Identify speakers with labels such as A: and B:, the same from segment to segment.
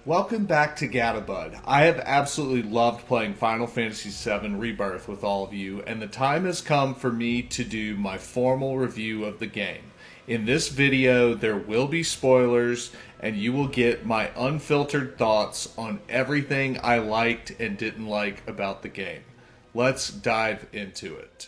A: Welcome back to Gatabud. I have absolutely loved playing Final Fantasy VII Rebirth with all of you, and the time has come for me to do my formal review of the game. In this video, there will be spoilers, and you will get my unfiltered thoughts on everything I liked and didn't like about the game. Let's dive into it.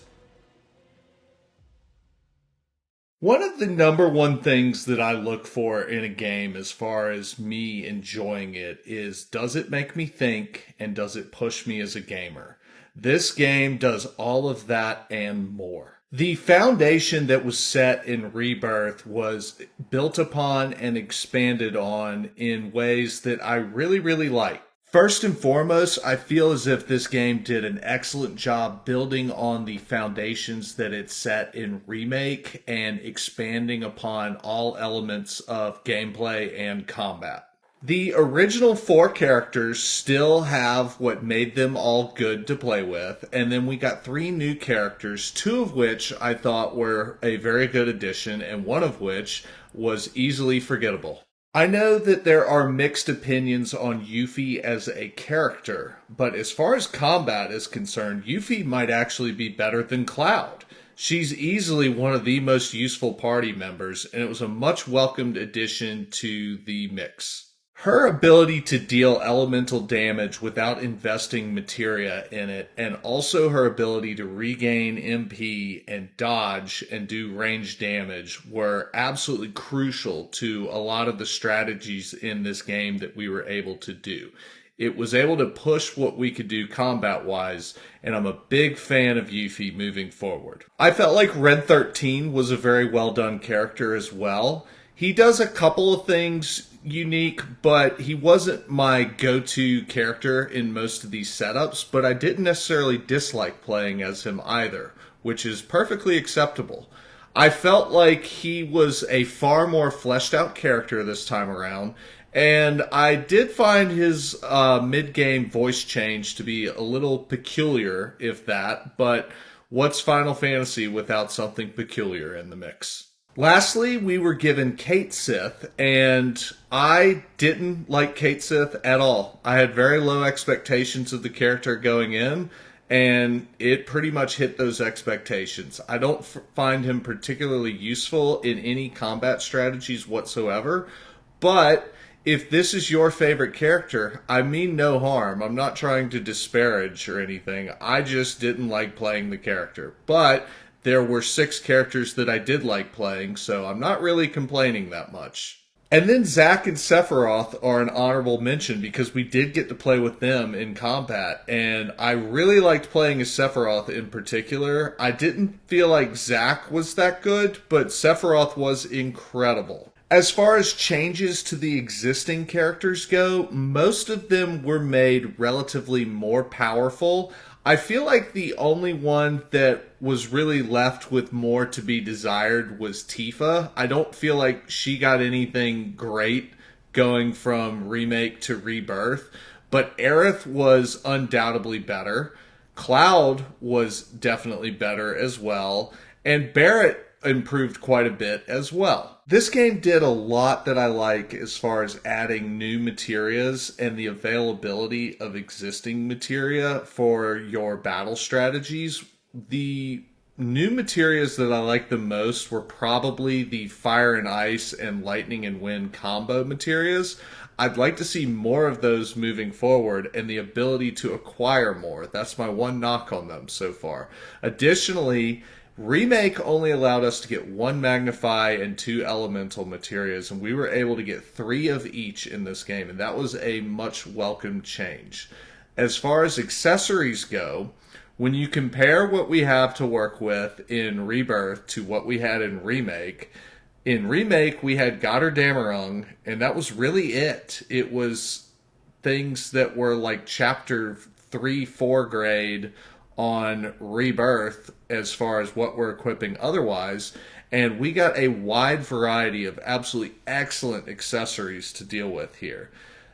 A: One of the number one things that I look for in a game as far as me enjoying it is, does it make me think and does it push me as a gamer? This game does all of that and more. The foundation that was set in Rebirth was built upon and expanded on in ways that I really like. First and foremost, I feel as if this game did an excellent job building on the foundations that it set in Remake and expanding upon all elements of gameplay and combat. The original four characters still have what made them all good to play with, and then we got three new characters, two of which I thought were a very good addition, and one of which was easily forgettable. I know that there are mixed opinions on Yuffie as a character, but as far as combat is concerned, Yuffie might actually be better than Cloud. She's easily one of the most useful party members, and it was a much welcomed addition to the mix. Her ability to deal elemental damage without investing materia in it, and also her ability to regain MP and dodge and do range damage, were absolutely crucial to a lot of the strategies in this game that we were able to do. It was able to push what we could do combat-wise, and I'm a big fan of Yuffie moving forward. I felt like Red 13 was a very well-done character as well. He does a couple of things unique, but he wasn't my go-to character in most of these setups, but I didn't necessarily dislike playing as him either, which is perfectly acceptable. I felt like he was a far more fleshed out character this time around, and I did find his mid-game voice change to be a little peculiar, if that, but what's Final Fantasy without something peculiar in the mix? Lastly, we were given Cait Sith, and I didn't like Cait Sith at all. I had very low expectations of the character going in, and it pretty much hit those expectations. I don't find him particularly useful in any combat strategies whatsoever, but if this is your favorite character, I mean no harm. I'm not trying to disparage or anything. I just didn't like playing the character. But there were 6 characters that I did like playing, so I'm not really complaining that much. And then Zack and Sephiroth are an honorable mention because we did get to play with them in combat, and I really liked playing as Sephiroth in particular. I didn't feel like Zack was that good, but Sephiroth was incredible. As far as changes to the existing characters go, most of them were made relatively more powerful. I feel like the only one that was really left with more to be desired was Tifa. I don't feel like she got anything great going from Remake to Rebirth, but Aerith was undoubtedly better. Cloud was definitely better as well, and Barrett improved quite a bit as well. This game did a lot that I like as far as adding new materias and the availability of existing materia for your battle strategies. The new materias that I like the most were probably the fire and ice and lightning and wind combo materias. I'd like to see more of those moving forward and the ability to acquire more. That's my one knock on them so far. Additionally, Remake only allowed us to get 1 Magnify and 2 Elemental materials, and we were able to get 3 of each in this game, and that was a much welcomed change. As far as accessories go, when you compare what we have to work with in Rebirth to what we had in Remake we had Götterdämmerung, and that was really it. It was things that were like Chapter 3-4 grade on Rebirth as far as what we're equipping otherwise, and we got a wide variety of absolutely excellent accessories to deal with here.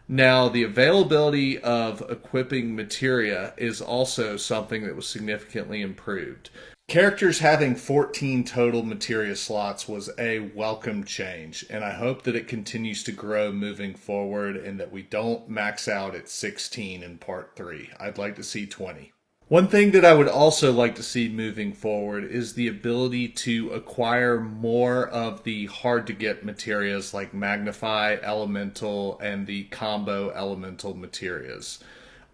A: Now, the availability of equipping materia is also something that was significantly improved. Characters having 14 total materia slots was a welcome change, and I hope that it continues to grow moving forward and that we don't max out at 16 in part 3. I'd like to see 20. One thing that I would also like to see moving forward is the ability to acquire more of the hard to get materias like Magnify, Elemental, and the combo Elemental materias.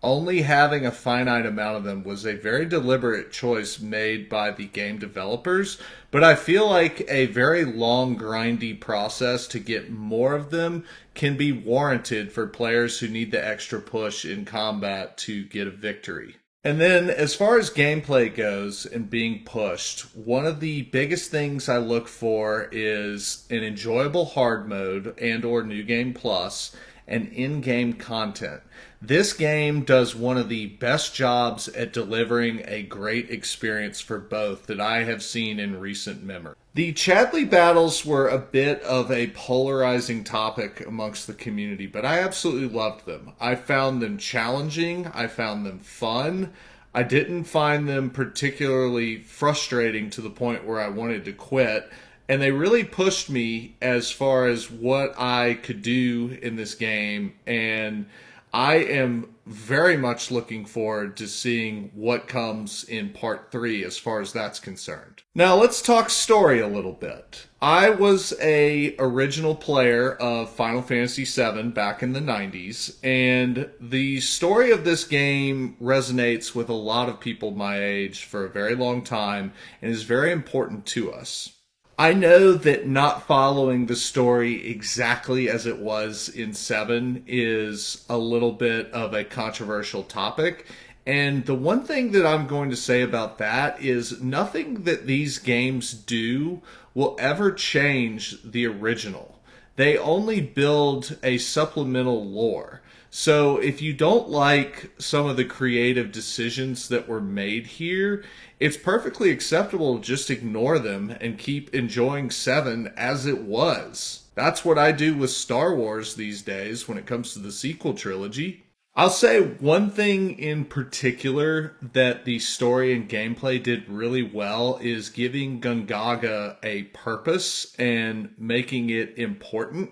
A: Only having a finite amount of them was a very deliberate choice made by the game developers, but I feel like a very long, grindy process to get more of them can be warranted for players who need the extra push in combat to get a victory. And then, as far as gameplay goes and being pushed, one of the biggest things I look for is an enjoyable hard mode and or New Game Plus and in-game content. This game does one of the best jobs at delivering a great experience for both that I have seen in recent memory. The Chadley battles were a bit of a polarizing topic amongst the community, but I absolutely loved them. I found them challenging. I found them fun. I didn't find them particularly frustrating to the point where I wanted to quit. And they really pushed me as far as what I could do in this game. And I am very much looking forward to seeing what comes in part 3 as far as that's concerned. Now let's talk story a little bit. I was a original player of Final Fantasy VII back in the 90s, and the story of this game resonates with a lot of people my age for a very long time and is very important to us. I know that not following the story exactly as it was in 7 is a little bit of a controversial topic. And the one thing that I'm going to say about that is nothing that these games do will ever change the original. They only build a supplemental lore. So if you don't like some of the creative decisions that were made here, it's perfectly acceptable to just ignore them and keep enjoying 7 as it was. That's what I do with Star Wars these days when it comes to the sequel trilogy. I'll say one thing in particular that the story and gameplay did really well is giving Gungaga a purpose and making it important.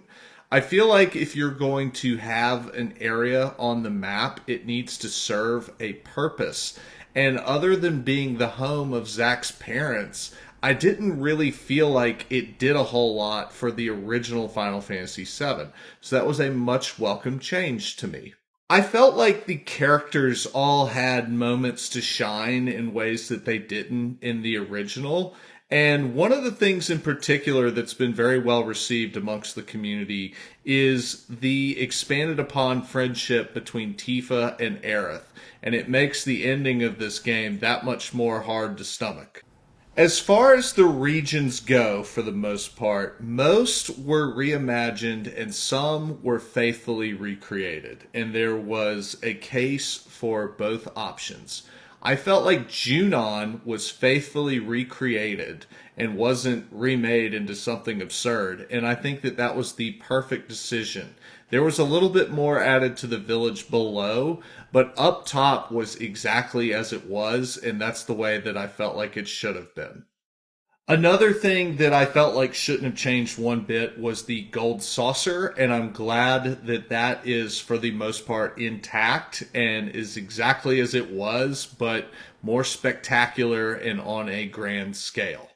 A: I feel like if you're going to have an area on the map, it needs to serve a purpose. And other than being the home of Zack's parents, I didn't really feel like it did a whole lot for the original Final Fantasy VII. So that was a much welcome change to me. I felt like the characters all had moments to shine in ways that they didn't in the original. And one of the things in particular that's been very well received amongst the community is the expanded upon friendship between Tifa and Aerith. And it makes the ending of this game that much more hard to stomach. As far as the regions go, for the most part, most were reimagined and some were faithfully recreated. And there was a case for both options. I felt like Junon was faithfully recreated and wasn't remade into something absurd. And I think that that was the perfect decision. There was a little bit more added to the village below, but up top was exactly as it was, and that's the way that I felt like it should have been. Another thing that I felt like shouldn't have changed one bit was the gold saucer, and I'm glad that that is, for the most part, intact and is exactly as it was, but more spectacular and on a grand scale.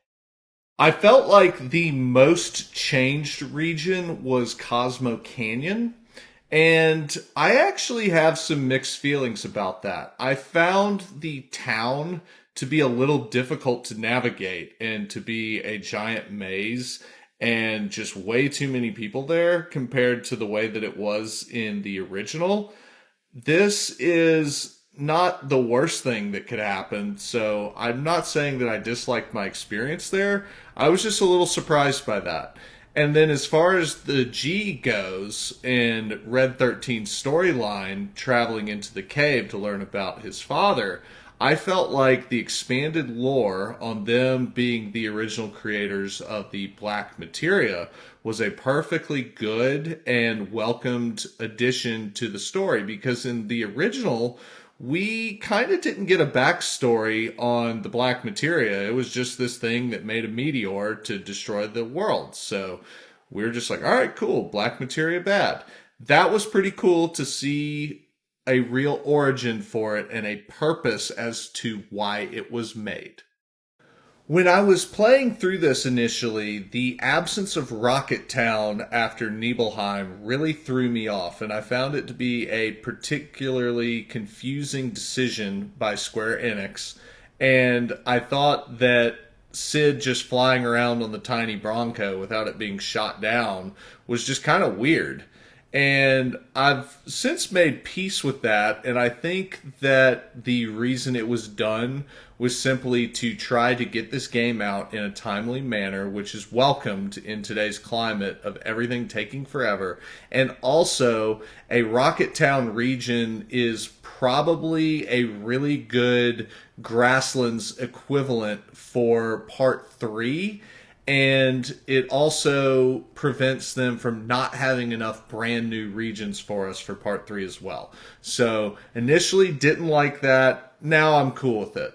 A: I felt like the most changed region was Cosmo Canyon, and I actually have some mixed feelings about that. I found the town to be a little difficult to navigate and to be a giant maze and just way too many people there compared to the way that it was in the original. This is not the worst thing that could happen, so I'm not saying that I disliked my experience there. I was just a little surprised by that. And then as far as the G goes and Red 13's storyline traveling into the cave to learn about his father, I felt like the expanded lore on them being the original creators of the Black Materia was a perfectly good and welcomed addition to the story, because in the original, we kind of didn't get a backstory on the black materia. It was just this thing that made a meteor to destroy the world. So we were just like, all right, cool, black materia bad. That was pretty cool to see a real origin for it and a purpose as to why it was made. When I was playing through this initially, the absence of Rocket Town after Nibelheim really threw me off, and I found it to be a particularly confusing decision by Square Enix. And I thought that Sid just flying around on the tiny Bronco without it being shot down was just kind of weird. And I've since made peace with that, and I think that the reason it was done was simply to try to get this game out in a timely manner, which is welcomed in today's climate of everything taking forever. And also, a Rocket Town region is probably a really good Grasslands equivalent for Part 3. And it also prevents them from not having enough brand new regions for us for Part 3 as well. So initially didn't like that. Now I'm cool with it.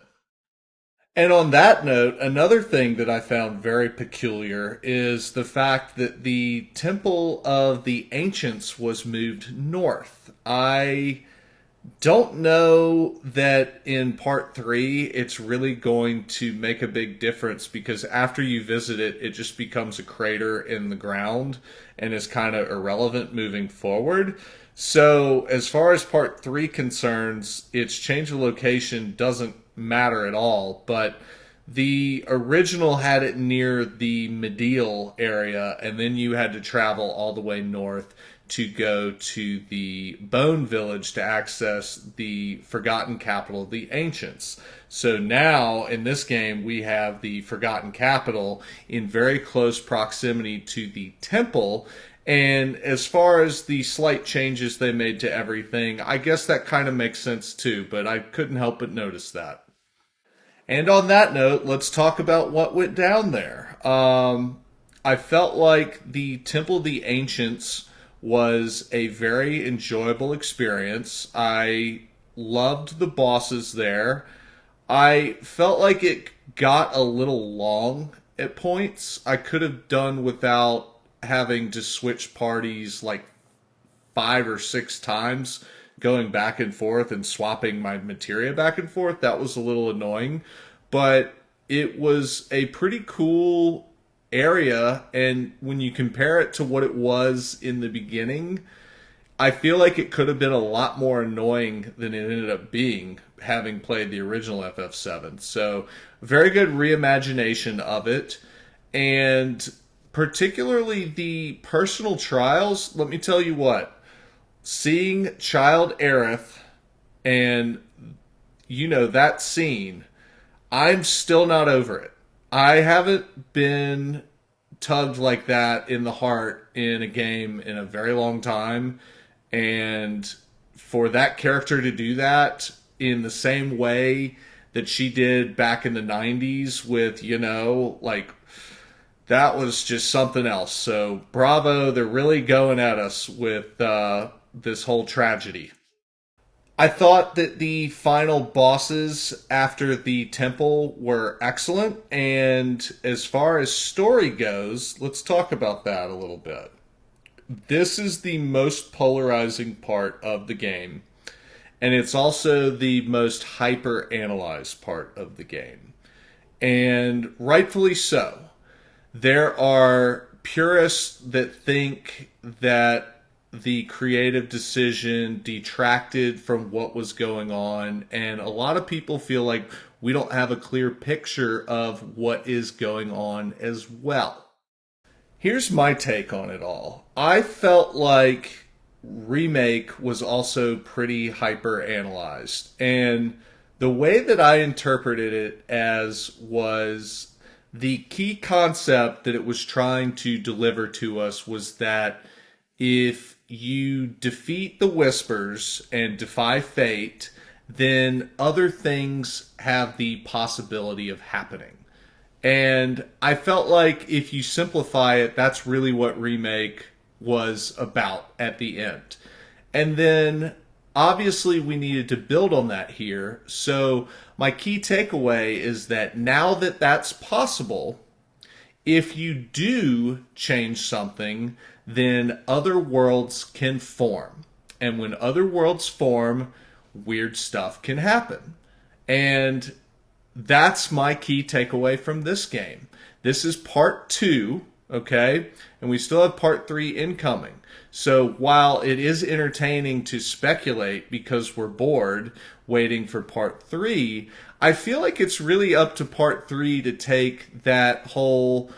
A: And on that note, another thing that I found very peculiar is the fact that the Temple of the Ancients was moved north. I don't know that in part 3 it's really going to make a big difference, because after you visit it, it just becomes a crater in the ground and is kind of irrelevant moving forward. So as far as part 3 concerns, its change of location doesn't matter at all, but the original had it near the Medial area, and then you had to travel all the way north to go to the Bone Village to access the Forgotten Capital of the Ancients. So now, in this game, we have the Forgotten Capital in very close proximity to the temple. And as far as the slight changes they made to everything, I guess that kind of makes sense too, but I couldn't help but notice that. And on that note, let's talk about what went down there. I felt like the Temple of the Ancients was a very enjoyable experience. I loved the bosses there. I felt like it got a little long at points. I could have done without having to switch parties like 5 or 6 times, going back and forth and swapping my materia back and forth. That was a little annoying, but it was a pretty cool area, and when you compare it to what it was in the beginning, I feel like it could have been a lot more annoying than it ended up being, having played the original FF7. So very good reimagination of it, and particularly the personal trials. Let me tell you what, seeing Child Aerith and that scene, I'm still not over it. I haven't been tugged like that in the heart in a game in a very long time. And for that character to do that in the same way that she did back in the 90s with, that was just something else. So bravo, they're really going at us with this whole tragedy. I thought that the final bosses after the temple were excellent, and as far as story goes, let's talk about that a little bit. This is the most polarizing part of the game, and it's also the most hyper-analyzed part of the game, and rightfully so. There are purists that think that the creative decision detracted from what was going on, and a lot of people feel like we don't have a clear picture of what is going on as well. Here's my take on it all. I felt like Remake was also pretty hyper analyzed, and the way that I interpreted it as was the key concept that it was trying to deliver to us was that if you defeat the Whispers and defy fate, then other things have the possibility of happening. And I felt like if you simplify it, that's really what Remake was about at the end. And then Obviously, we needed to build on that here. So, my key takeaway is that now that that's possible, if you do change something, then other worlds can form. And when other worlds form, weird stuff can happen. And that's my key takeaway from this game. This is part two, okay? And we still have part three incoming. So while it is entertaining to speculate because we're bored waiting for part three, I feel like it's really up to part three to take that whole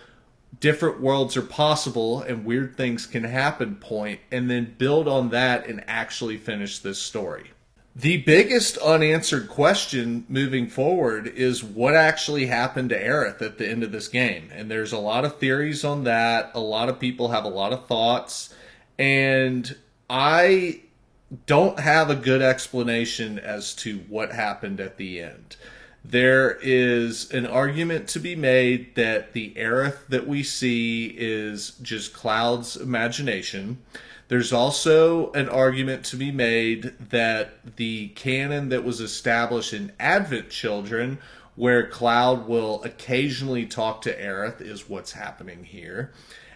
A: different worlds are possible and weird things can happen point and then build on that and actually finish this story. The biggest unanswered question moving forward is what actually happened to Aerith at the end of this game. And there's a lot of theories on that. A lot of people have a lot of thoughts. And I don't have a good explanation as to what happened at the end. There is an argument to be made that the Aerith that we see is just Cloud's imagination. There's also an argument to be made that the canon that was established in Advent Children, where Cloud will occasionally talk to Aerith, is what's happening here.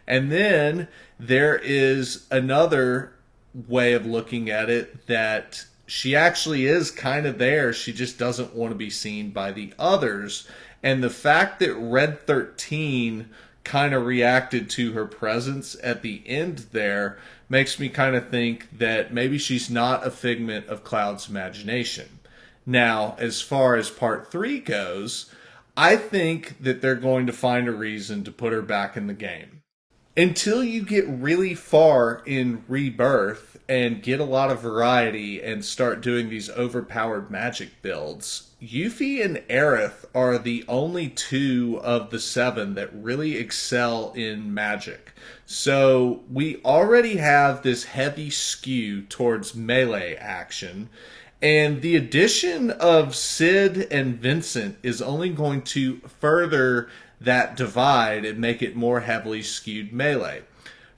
A: And then there is another way of looking at it that she actually is kind of there. She just doesn't want to be seen by the others. And the fact that Red 13 kind of reacted to her presence at the end there makes me kind of think that maybe she's not a figment of Cloud's imagination. Now, as far as part three goes, I think that they're going to find a reason to put her back in the game. Until you get really far in Rebirth and get a lot of variety and start doing these overpowered magic builds, Yuffie and Aerith are the only two of the seven that really excel in magic. So we already have this heavy skew towards melee action, and the addition of Sid and Vincent is only going to further that divide and make it more heavily skewed melee.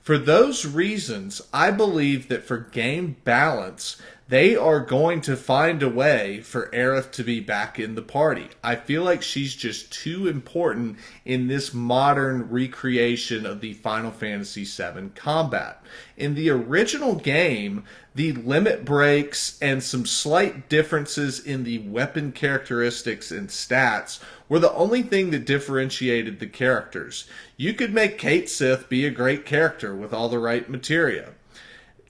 A: For those reasons, I believe that for game balance, they are going to find a way for Aerith to be back in the party. I feel like she's just too important in this modern recreation of the Final Fantasy VII combat. In the original game, the limit breaks and some slight differences in the weapon characteristics and stats were the only thing that differentiated the characters. You could make Kate Sith be a great character with all the right materia.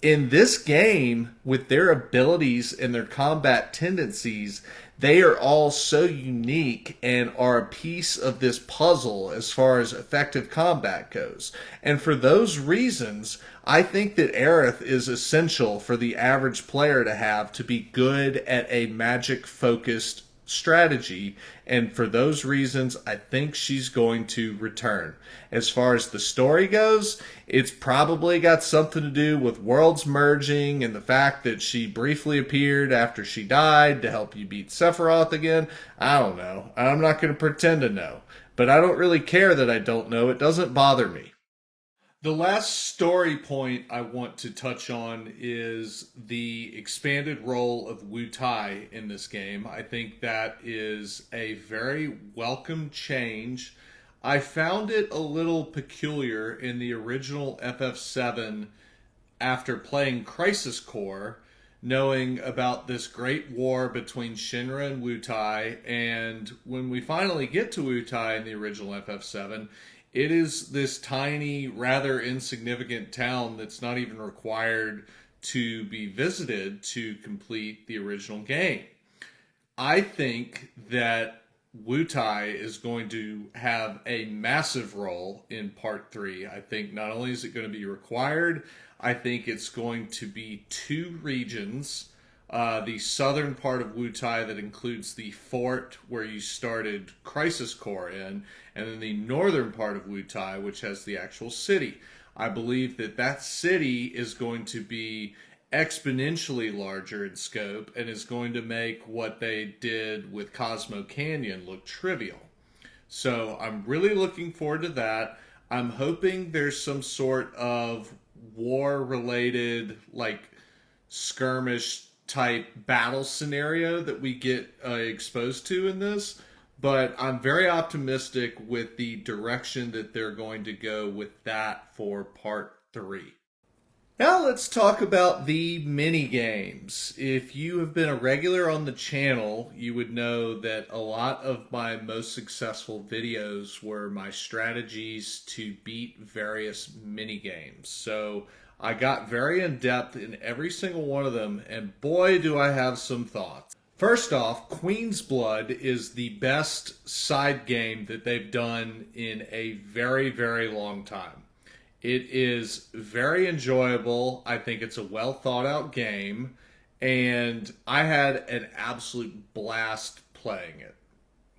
A: In this game, with their abilities and their combat tendencies, they are all so unique and are a piece of this puzzle as far as effective combat goes. And for those reasons, I think that Aerith is essential for the average player to have to be good at a magic-focused strategy, and for those reasons, I think she's going to return. As far as the story goes, it's probably got something to do with worlds merging and the fact that she briefly appeared after she died to help you beat Sephiroth again. I don't know. I'm not going to pretend to know. But I don't really care that I don't know. It doesn't bother me. The last story point I want to touch on is the expanded role of Wu Tai in this game. I think that is a very welcome change. I found it a little peculiar in the original FF7 after playing Crisis Core, knowing about this great war between Shinra and Wu Tai, and when we finally get to Wu Tai in the original FF7, it is this tiny, rather insignificant town that's not even required to be visited to complete the original game. I think that Wu Tai is going to have a massive role in Part 3. I think not only is it going to be required, I think it's going to be two regions. The southern part of Wu Tai that includes the fort where you started Crisis Core in, and then the northern part of Wu Tai, which has the actual city. I believe that that city is going to be exponentially larger in scope and is going to make what they did with Cosmo Canyon look trivial. So I'm really looking forward to that. I'm hoping there's some sort of war-related, like, skirmish type battle scenario that we get exposed to in this, but I'm very optimistic with the direction that they're going to go with that for part 3. Now let's talk about the mini games. If you have been a regular on the channel, you would know that a lot of my most successful videos were my strategies to beat various mini games. So I got very in depth in every single one of them, and boy do I have some thoughts. First off, Queen's Blood is the best side game that they've done in a very, very long time. It is very enjoyable. I think it's a well thought out game, and I had an absolute blast playing it.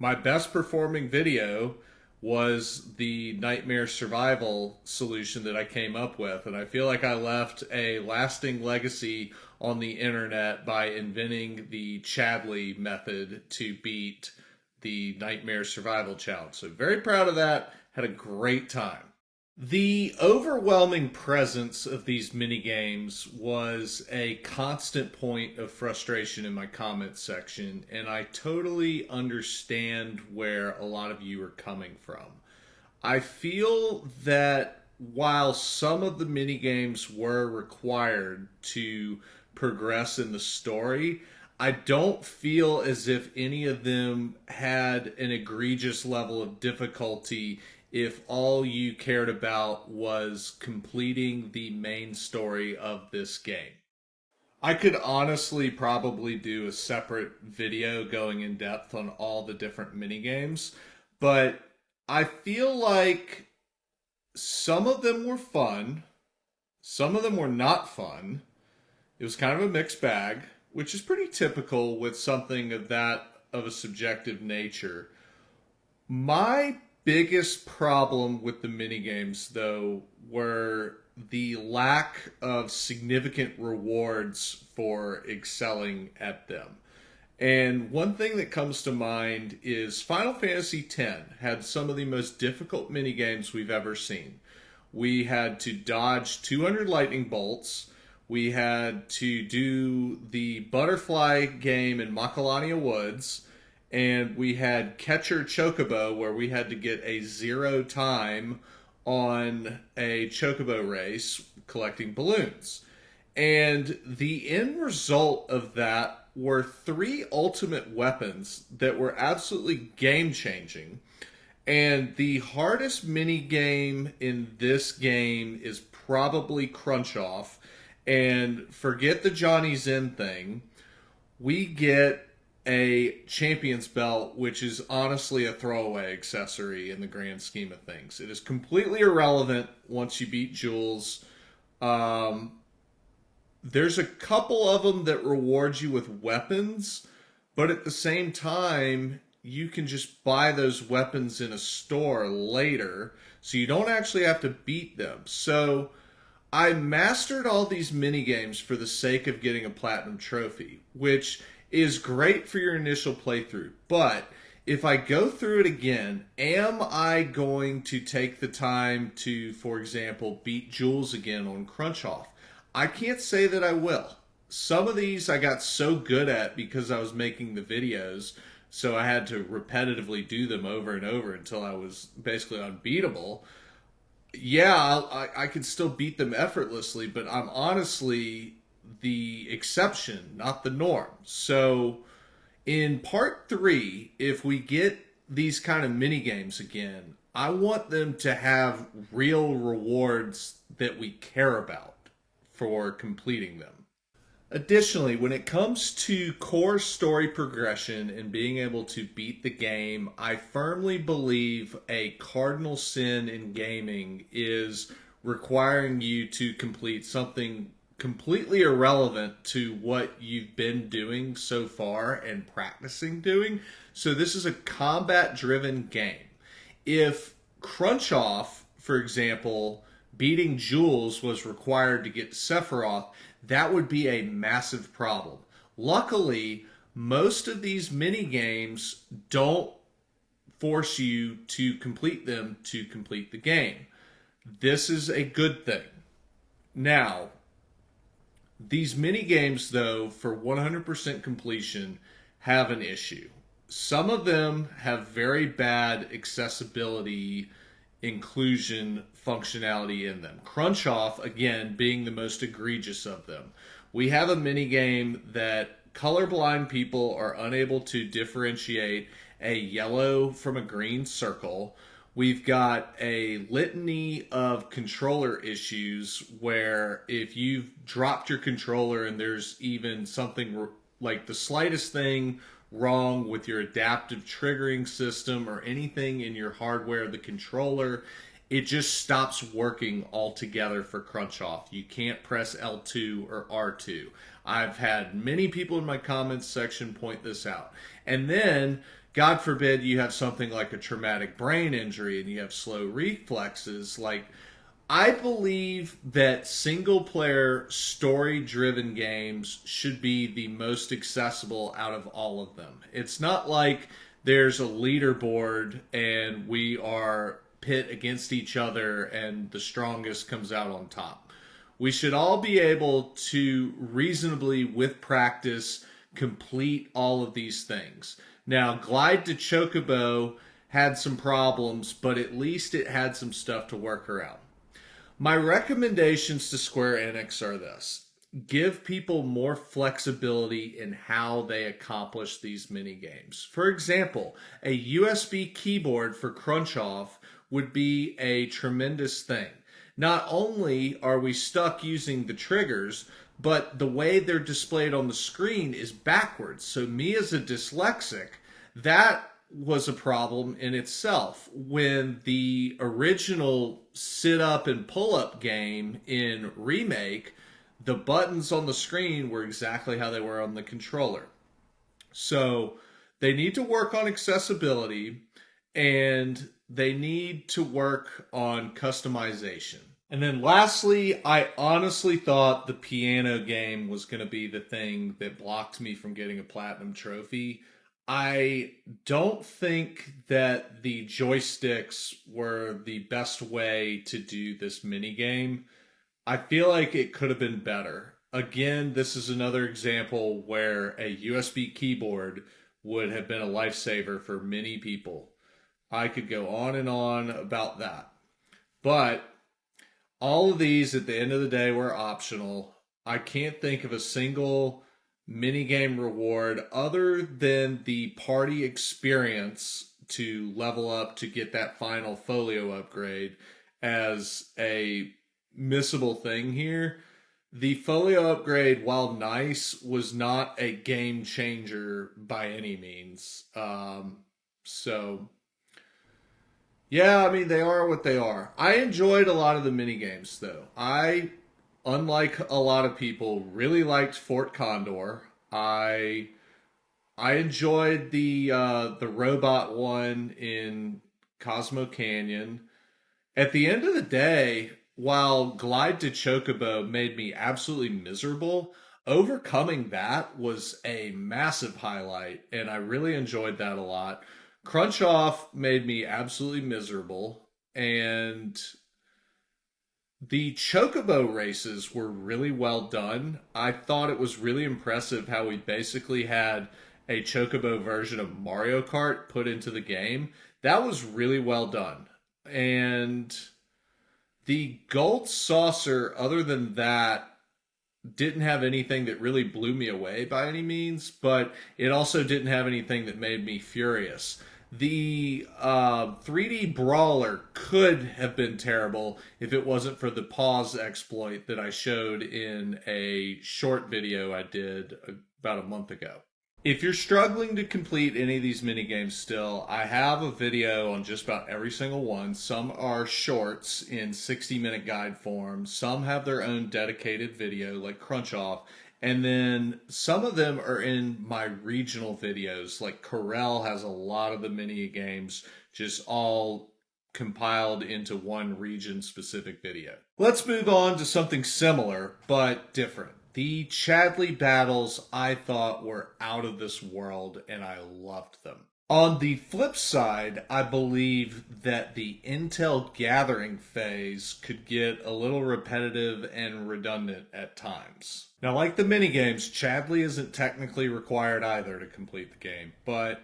A: My best performing video was the nightmare survival solution that I came up with, and I feel like I left a lasting legacy on the internet by inventing the Chadley method to beat the nightmare survival challenge. So very proud of that. Had a great time. The overwhelming presence of these mini games was a constant point of frustration in my comments section, and I totally understand where a lot of you are coming from. I feel that while some of the mini games were required to progress in the story, I don't feel as if any of them had an egregious level of difficulty if all you cared about was completing the main story of this game. I could honestly probably do a separate video going in depth on all the different mini games, but I feel like some of them were fun, some of them were not fun. It was kind of a mixed bag, which is pretty typical with something of that of a subjective nature. My biggest problem with the minigames, though, were the lack of significant rewards for excelling at them. And one thing that comes to mind is Final Fantasy X had some of the most difficult minigames we've ever seen. We had to dodge 200 lightning bolts. We had to do the butterfly game in Macalania Woods. And we had Catcher Chocobo, where we had to get a 0 time on a Chocobo race collecting balloons. And the end result of that were 3 ultimate weapons that were absolutely game-changing. And the hardest mini game in this game is probably Crunch Off. And forget the Johnny Zen thing. We get a champion's belt, which is honestly a throwaway accessory in the grand scheme of things. It is completely irrelevant once you beat Jules. There's a couple of them that reward you with weapons, but at the same time, you can just buy those weapons in a store later, so you don't actually have to beat them. So I mastered all these mini games for the sake of getting a platinum trophy, which is great for your initial playthrough. But if I go through it again, am I going to take the time to, for example, beat Jules again on Crunch Off? I can't say that I will. Some of these I got so good at because I was making the videos, so I had to repetitively do them over and over until I was basically unbeatable. Yeah, I could still beat them effortlessly, but I'm honestly the exception, not the norm. So in part 3, if we get these kind of mini games again, I want them to have real rewards that we care about for completing them. Additionally, when it comes to core story progression and being able to beat the game, I firmly believe a cardinal sin in gaming is requiring you to complete something completely irrelevant to what you've been doing so far and practicing doing. So this is a combat-driven game. If Crunch Off, for example, beating Jules was required to get Sephiroth, that would be a massive problem. Luckily, most of these mini games don't force you to complete them to complete the game. This is a good thing. Now, These mini games, though, for 100% completion, have an issue. Some of them have very bad accessibility, inclusion functionality in them. Crunch Off, again, being the most egregious of them. We have a mini game that colorblind people are unable to differentiate a yellow from a green circle. We've got a litany of controller issues where if you've dropped your controller and there's even something like the slightest thing wrong with your adaptive triggering system or anything in your hardware, the controller, it just stops working altogether for Crunch Off. You can't press L2 or R2. I've had many people in my comments section point this out. And then, God forbid, you have something like a traumatic brain injury and you have slow reflexes. Like, I believe that single player story driven games should be the most accessible out of all of them. It's not like there's a leaderboard and we are pit against each other and the strongest comes out on top. We should all be able to reasonably, with practice, complete all of these things. Now, Glide to Chocobo had some problems, but at least it had some stuff to work around. My recommendations to Square Enix are this. Give people more flexibility in how they accomplish these mini games. For example, a USB keyboard for Crunch Off would be a tremendous thing. Not only are we stuck using the triggers, but the way they're displayed on the screen is backwards. So me as a dyslexic, that was a problem in itself. When the original sit-up and pull-up game in Remake, the buttons on the screen were exactly how they were on the controller. So they need to work on accessibility and they need to work on customization. And then lastly, I honestly thought the piano game was going to be the thing that blocked me from getting a platinum trophy. I don't think that the joysticks were the best way to do this mini game. I feel like it could have been better. Again, this is another example where a USB keyboard would have been a lifesaver for many people. I could go on and on about that. But all of these at the end of the day were optional. I can't think of a single minigame reward other than the party experience to level up to get that final folio upgrade as a missable thing here. The folio upgrade, while nice, was not a game changer by any means. So yeah, I mean, they are what they are. I enjoyed a lot of the mini games, though. I, unlike a lot of people, really liked Fort Condor. I enjoyed the robot one in Cosmo Canyon. At the end of the day, while Glide to Chocobo made me absolutely miserable, overcoming that was a massive highlight, and I really enjoyed that a lot. Crunch Off made me absolutely miserable, and the Chocobo races were really well done. I thought it was really impressive how we basically had a Chocobo version of Mario Kart put into the game. That was really well done. And the Gold Saucer, other than that, didn't have anything that really blew me away by any means, but it also didn't have anything that made me furious. The 3D Brawler could have been terrible if it wasn't for the pause exploit that I showed in a short video I did about a month ago. If you're struggling to complete any of these mini games still, I have a video on just about every single one. Some are shorts in 60-minute guide form. Some have their own dedicated video like Crunch Off. And then some of them are in my regional videos. Like Corel has a lot of the mini games just all compiled into one region specific video. Let's move on to something similar but different. The Chadley battles I thought were out of this world and I loved them. On the flip side, I believe that the intel gathering phase could get a little repetitive and redundant at times. Now, like the minigames, Chadley isn't technically required either to complete the game, but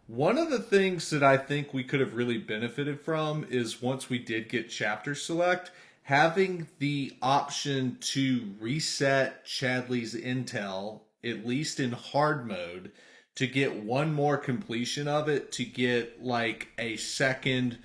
A: one of the things that I think we could have really benefited from is once we did get chapter select, having the option to reset Chadley's intel, at least in hard mode, to get one more completion of it, to get like a second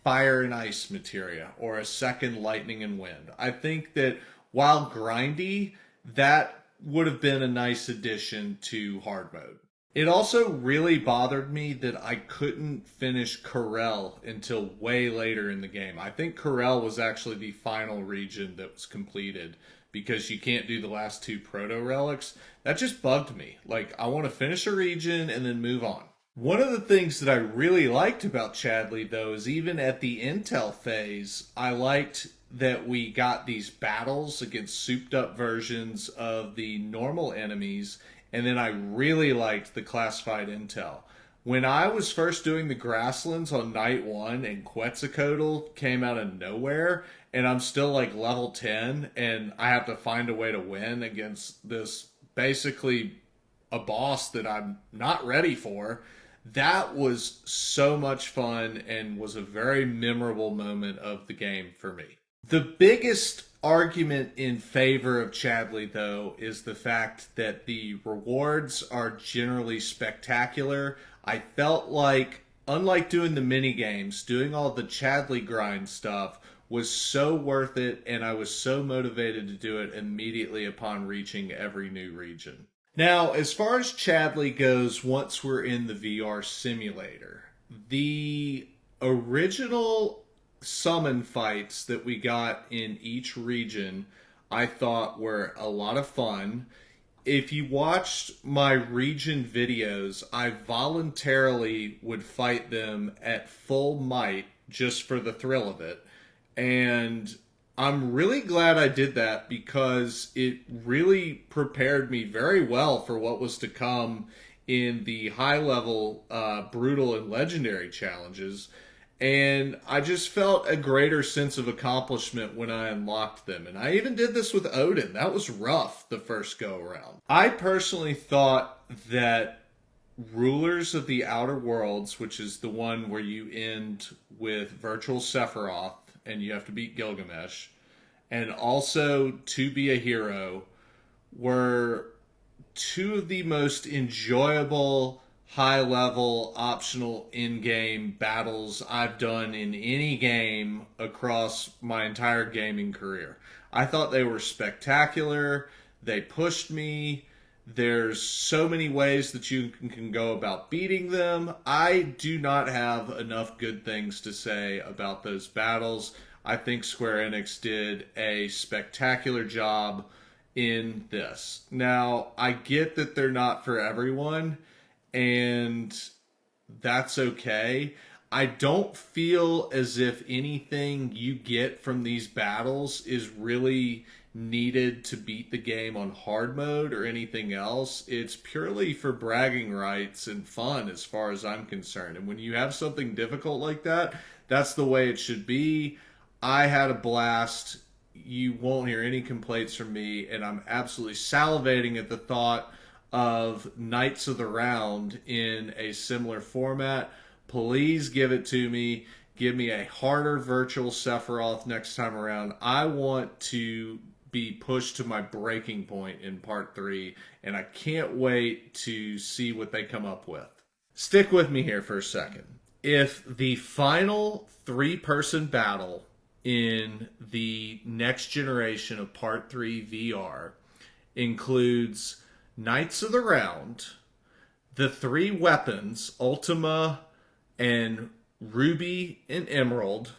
A: fire and ice materia or a second lightning and wind. I think that while grindy, that would have been a nice addition to hard mode. It also really bothered me that I couldn't finish Corel until way later in the game. I think Corel was actually the final region that was completed because you can't do the last two proto relics. That just bugged me. Like, I want to finish a region and then move on. One of the things that I really liked about Chadley, though, is even at the intel phase, I liked that we got these battles against souped up versions of the normal enemies, and then I really liked the classified intel. When I was first doing the grasslands on night one and Quetzalcoatl came out of nowhere, and I'm still like level 10, and I have to find a way to win against this basically a boss that I'm not ready for, that was so much fun and was a very memorable moment of the game for me. The biggest argument in favor of Chadley, though, is the fact that the rewards are generally spectacular. I felt like, unlike doing the mini games, doing all the Chadley grind stuff was so worth it, and I was so motivated to do it immediately upon reaching every new region. Now, as far as Chadley goes, once we're in the VR simulator, the original summon fights that we got in each region I thought were a lot of fun. If you watched my region videos, I voluntarily would fight them at full might just for the thrill of it. And I'm really glad I did that because it really prepared me very well for what was to come in the high level, brutal, and legendary challenges. And I just felt a greater sense of accomplishment when I unlocked them. And I even did this with Odin. That was rough the first go around. I personally thought that Rulers of the Outer Worlds, which is the one where you end with Virtual Sephiroth and you have to beat Gilgamesh, and also To Be a Hero, were two of the most enjoyable high level optional in-game battles I've done in any game across my entire gaming career. I thought they were spectacular. They pushed me. There's so many ways that you can go about beating them. I do not have enough good things to say about those battles. I think Square Enix did a spectacular job in this. Now, I get that they're not for everyone, and that's okay. I don't feel as if anything you get from these battles is really needed to beat the game on hard mode or anything else. It's purely for bragging rights and fun as far as I'm concerned. And when you have something difficult like that, that's the way it should be. I had a blast. You won't hear any complaints from me, and I'm absolutely salivating at the thought of Knights of the Round in a similar format. Please give it to me. Give me a harder virtual Sephiroth next time around. I want to be pushed to my breaking point in part 3, and I can't wait to see what they come up with. Stick with me here for a second. If the final 3-person battle in the next generation of part 3 VR includes Knights of the Round, the 3 weapons, Ultima and Ruby and Emerald,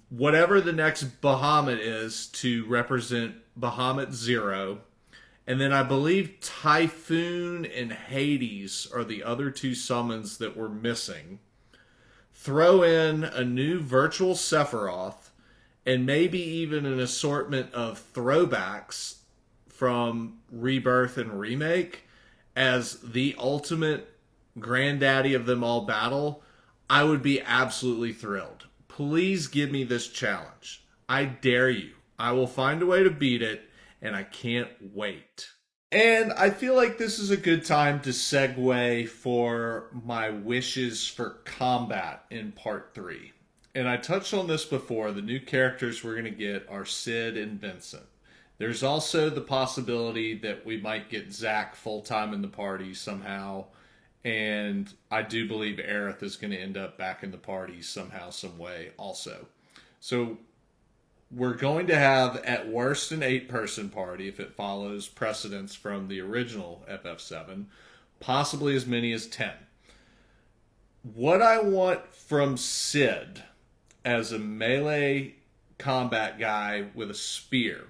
A: whatever the next Bahamut is to represent Bahamut Zero, and then I believe Typhoon and Hades are the other 2 summons that were missing. Throw in a new virtual Sephiroth, and maybe even an assortment of throwbacks from Rebirth and Remake as the ultimate granddaddy of them all battle, I would be absolutely thrilled. Please give me this challenge. I dare you. I will find a way to beat it, and I can't wait. And I feel like this is a good time to segue for my wishes for combat in part 3. And I touched on this before. The new characters we're going to get are Sid and Vincent. There's also the possibility that we might get Zack full time in the party somehow. And I do believe Aerith is going to end up back in the party somehow, some way also. So we're going to have at worst an 8-person party if it follows precedents from the original FF7, possibly as many as 10. What I want from Sid as a melee combat guy with a spear.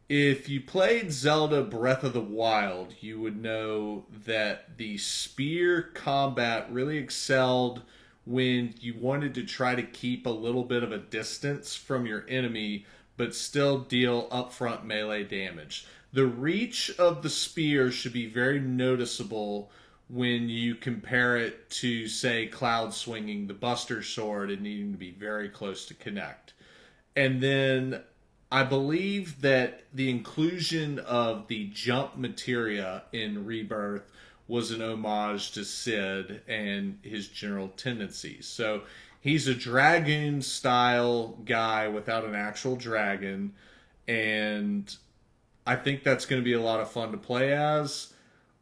A: If you played Zelda Breath of the Wild, you would know that the spear combat really excelled when you wanted to try to keep a little bit of a distance from your enemy, but still deal upfront melee damage. The reach of the spear should be very noticeable when you compare it to, say, Cloud swinging the Buster Sword and needing to be very close to connect. And then I believe that the inclusion of the jump materia in Rebirth was an homage to Sid and his general tendencies. So he's a dragoon style guy without an actual dragon, and I think that's going to be a lot of fun to play as.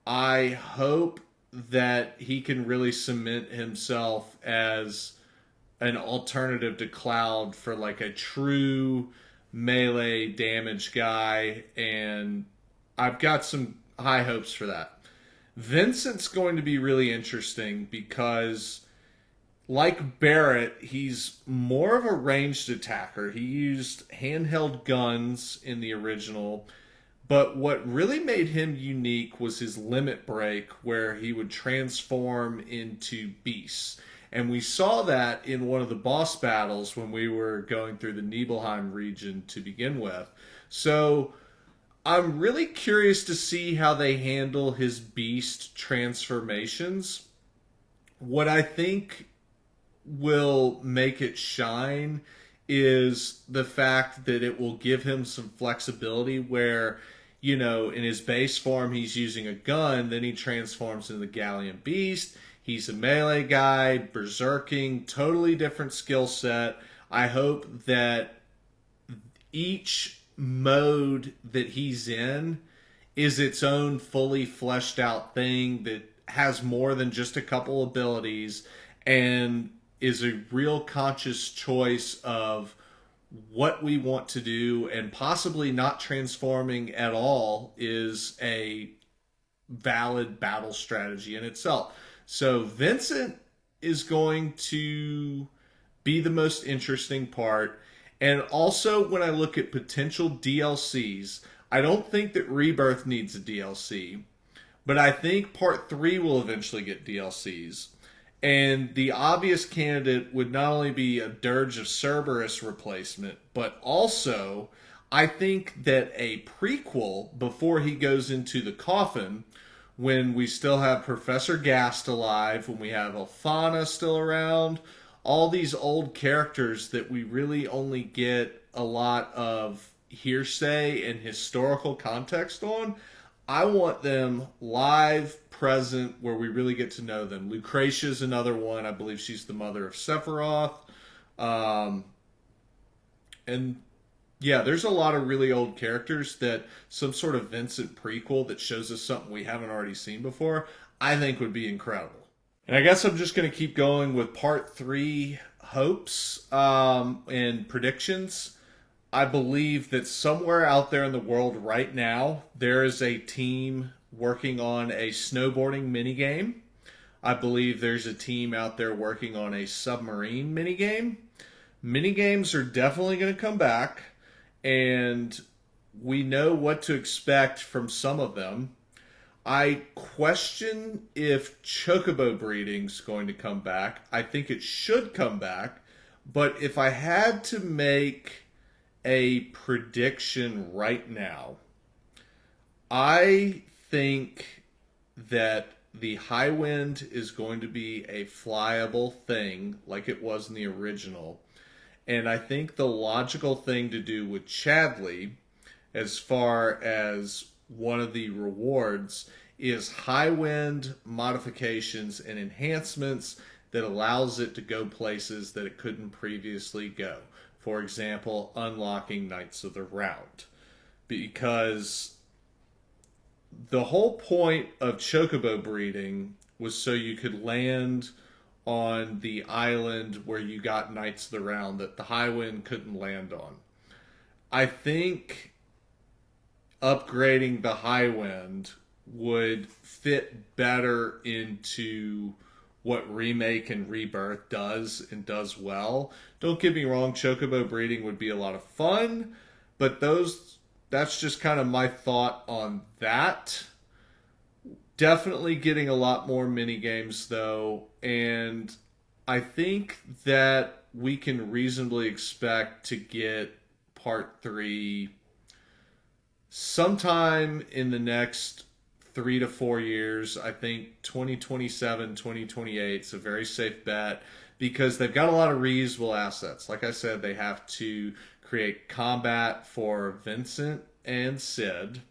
A: I hope that he can really cement himself as an alternative to Cloud for like a true melee damage guy, and I've got some high hopes for that. Vincent's going to be really interesting because, like Barrett, he's more of a ranged attacker. He used handheld guns in the original, but what really made him unique was his limit break, where he would transform into beasts. And we saw that in one of the boss battles when we were going through the Nibelheim region to begin with. So I'm really curious to see how they handle his beast transformations. What I think will make it shine is the fact that it will give him some flexibility where, you know, in his base form he's using a gun, then he transforms into the Galleon Beast. He's a melee guy, berserking, totally different skill set. I hope that each mode that he's in is its own fully fleshed out thing that has more than just a couple abilities and is a real conscious choice of what we want to do, and possibly not transforming at all is a valid battle strategy in itself. So Vincent is going to be the most interesting part. And also, when I look at potential DLCs, I don't think that Rebirth needs a DLC, but I think Part 3 will eventually get DLCs. And the obvious candidate would not only be a Dirge of Cerberus replacement, but also I think that a prequel before he goes into the coffin, when we still have Professor Gast alive, when we have Alphana still around, all these old characters that we really only get a lot of hearsay and historical context on, I want them live, present, where we really get to know them. Lucretia's another one. I believe she's the mother of Sephiroth. And yeah, there's a lot of really old characters that some sort of Vincent prequel that shows us something we haven't already seen before, I think would be incredible. And I guess I'm just going to keep going with part 3 hopes and predictions. I believe that somewhere out there in the world right now, there is a team working on a snowboarding minigame. I believe there's a team out there working on a submarine minigame. Minigames are definitely going to come back, and we know what to expect from some of them. I question if chocobo breeding's going to come back. I think it should come back, but if I had to make a prediction right now, I think that the high wind is going to be a flyable thing like it was in the original. And I think the logical thing to do with Chadley, as far as one of the rewards, is high wind modifications and enhancements that allows it to go places that it couldn't previously go. For example, unlocking Knights of the Round. Because the whole point of chocobo breeding was so you could land on the island where you got Knights of the Round that the high wind couldn't land on. I think upgrading the high wind would fit better into what Remake and Rebirth does and does well. Don't get me wrong, chocobo breeding would be a lot of fun, but that's just kind of my thought on that. Definitely getting a lot more mini games though, and I think that we can reasonably expect to get part 3 sometime in the next 3 to 4 years. I think 2027, 2028 is a very safe bet because they've got a lot of reusable assets. Like I said, they have to create combat for Vincent and Sid.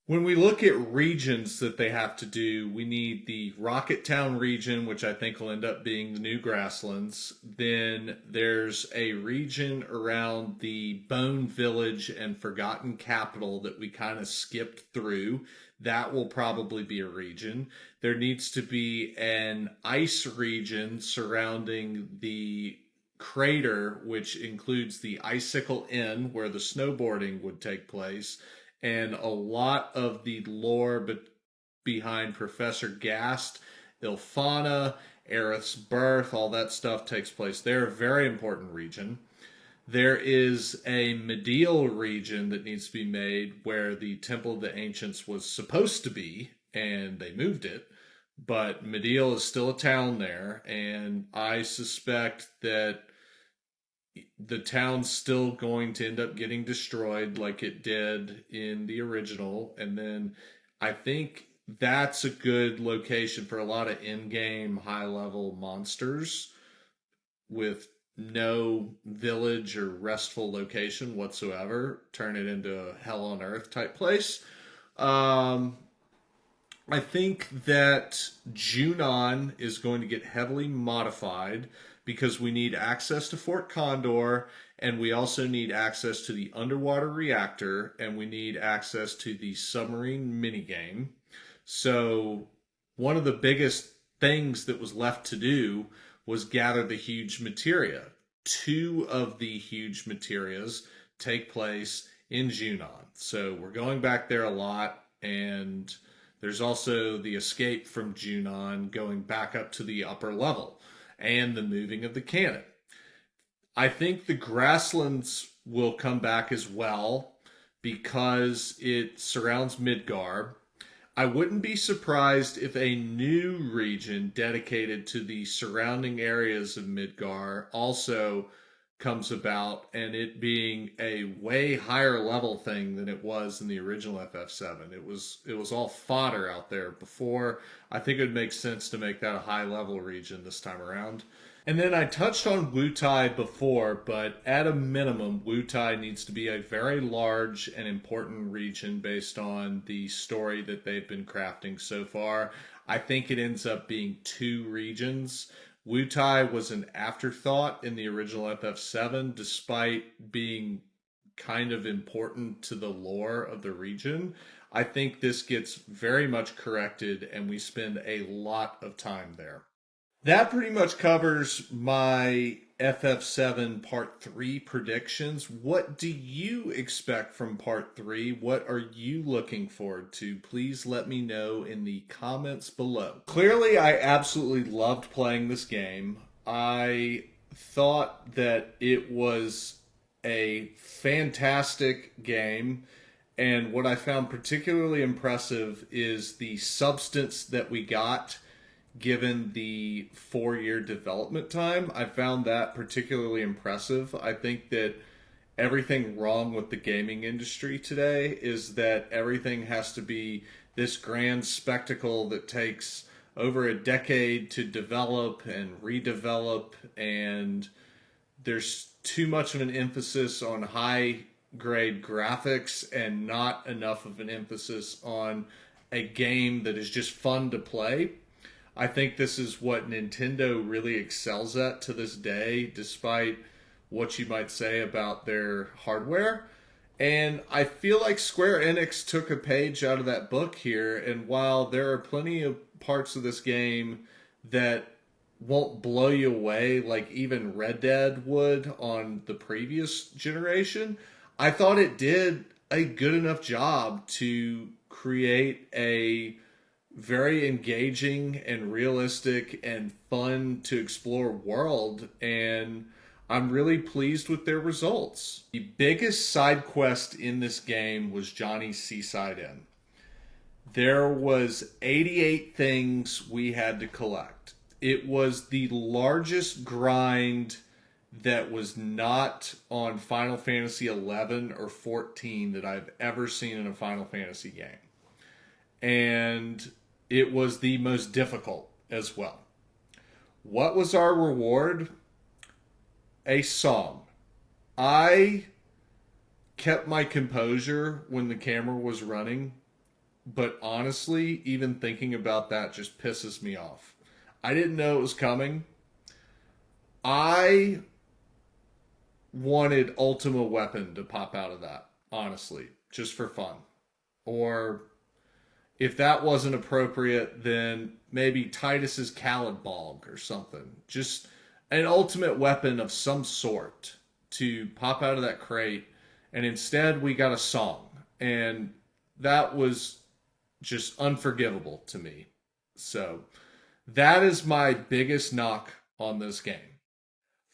A: When we look at regions that they have to do, we need the Rocket Town region, which I think will end up being the New Grasslands. Then there's a region around the Bone Village and Forgotten Capital that we kind of skipped through. That will probably be a region. There needs to be an ice region surrounding the crater, which includes the Icicle Inn, where the snowboarding would take place, and a lot of the lore behind Professor Gast, Ilfana, Aerith's birth, all that stuff takes place there. A very important region. There is a Medial region that needs to be made where the Temple of the Ancients was supposed to be, and they moved it. But Medial is still a town there, and I suspect that the town's still going to end up getting destroyed like it did in the original. And then I think that's a good location for a lot of in-game high-level monsters with no village or restful location whatsoever. Turn it into a hell on earth type place. I think that Junon is going to get heavily modified because we need access to Fort Condor, and we also need access to the underwater reactor, and we need access to the submarine minigame. So one of the biggest things that was left to do was gather the huge materia. 2 of the huge materias take place in Junon. So we're going back there a lot, and there's also the escape from Junon going back up to the upper level and the moving of the cannon. I think the grasslands will come back as well because it surrounds Midgar. I wouldn't be surprised if a new region dedicated to the surrounding areas of Midgar also comes about, and it being a way higher level thing than it was in the original FF7. It was all fodder out there before. I think it would make sense to make that a high level region this time around. And then I touched on Wutai before, but at a minimum, Wutai needs to be a very large and important region based on the story that they've been crafting so far. I think it ends up being 2 regions. Wutai was an afterthought in the original FF7, despite being kind of important to the lore of the region. I think this gets very much corrected, and we spend a lot of time there. That pretty much covers my FF7 Part 3 predictions. What do you expect from Part 3? What are you looking forward to? Please let me know in the comments below. Clearly, I absolutely loved playing this game. I thought that it was a fantastic game. And what I found particularly impressive is the substance that we got given the 4-year development time. I found that particularly impressive. I think that everything wrong with the gaming industry today is that everything has to be this grand spectacle that takes over a decade to develop and redevelop, and there's too much of an emphasis on high grade graphics and not enough of an emphasis on a game that is just fun to play. I think this is what Nintendo really excels at to this day, despite what you might say about their hardware. And I feel like Square Enix took a page out of that book here. And while there are plenty of parts of this game that won't blow you away like even Red Dead would on the previous generation, I thought it did a good enough job to create a very engaging and realistic and fun to explore world, and I'm really pleased with their results. The biggest side quest in this game was Johnny's Seaside Inn. There was 88 things we had to collect. It was the largest grind that was not on Final Fantasy 11 or 14 that I've ever seen in a Final Fantasy game. And it was the most difficult as well. What was our reward? A song. I kept my composure when the camera was running, but honestly, even thinking about that just pisses me off. I didn't know it was coming. I wanted Ultima Weapon to pop out of that, honestly, just for fun. Or if that wasn't appropriate, then maybe Titus's Calidbog or something. Just an ultimate weapon of some sort to pop out of that crate. And instead, we got a song. And that was just unforgivable to me. So that is my biggest knock on this game.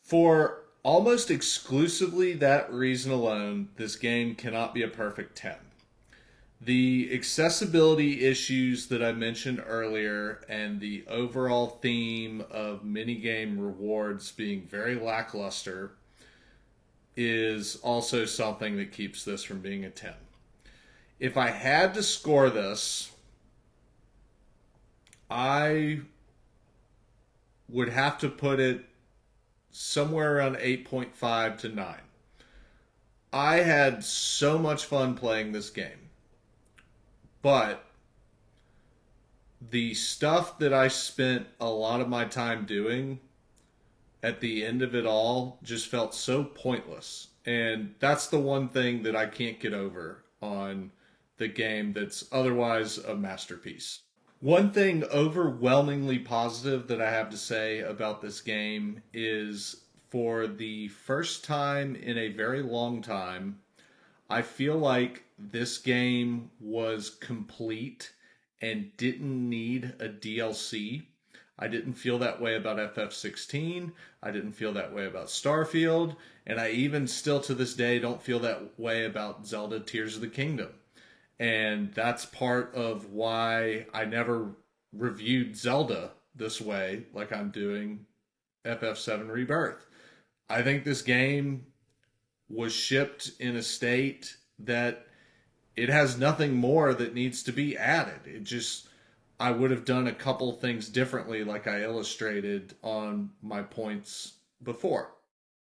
A: For almost exclusively that reason alone, this game cannot be a perfect 10. The accessibility issues that I mentioned earlier and the overall theme of minigame rewards being very lackluster is also something that keeps this from being a 10. If I had to score this, I would have to put it somewhere around 8.5 to 9. I had so much fun playing this game. But the stuff that I spent a lot of my time doing at the end of it all just felt so pointless. And that's the one thing that I can't get over on the game that's otherwise a masterpiece. One thing overwhelmingly positive that I have to say about this game is for the first time in a very long time, I feel like this game was complete and didn't need a DLC. I didn't feel that way about FF16. I didn't feel that way about Starfield. And I even still to this day don't feel that way about Zelda Tears of the Kingdom. And that's part of why I never reviewed Zelda this way like I'm doing FF7 Rebirth. I think this game was shipped in a state that it has nothing more that needs to be added. It just, I would have done a couple things differently like I illustrated on my points before.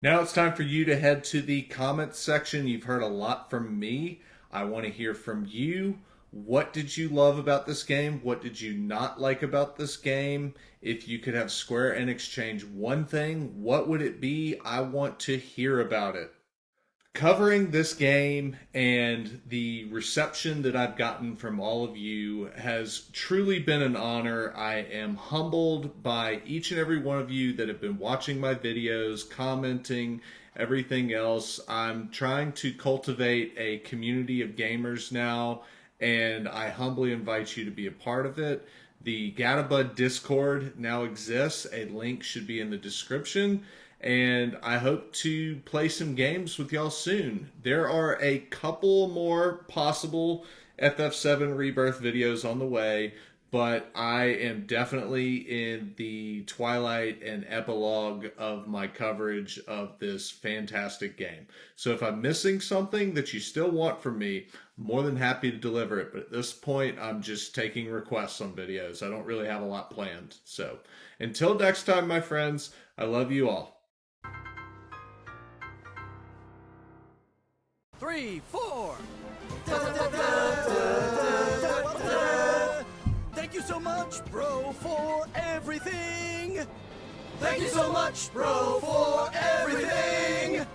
A: Now it's time for you to head to the comments section. You've heard a lot from me. I want to hear from you. What did you love about this game? What did you not like about this game? If you could have Square Enix change one thing, what would it be? I want to hear about it. Covering this game and the reception that I've gotten from all of you has truly been an honor. I am humbled by each and every one of you that have been watching my videos, commenting, everything else. I'm trying to cultivate a community of gamers now, and I humbly invite you to be a part of it. The Gatabud Discord now exists. A link should be in the description. And I hope to play some games with y'all soon. There are a couple more possible FF7 Rebirth videos on the way, but I am definitely in the twilight and epilogue of my coverage of this fantastic game. So if I'm missing something that you still want from me, I'm more than happy to deliver it. But at this point, I'm just taking requests on videos. I don't really have a lot planned. So until next time, my friends, I love you all.
B: 3, 4. Thank you so much, bro, for everything. Thank you so much, bro, for everything.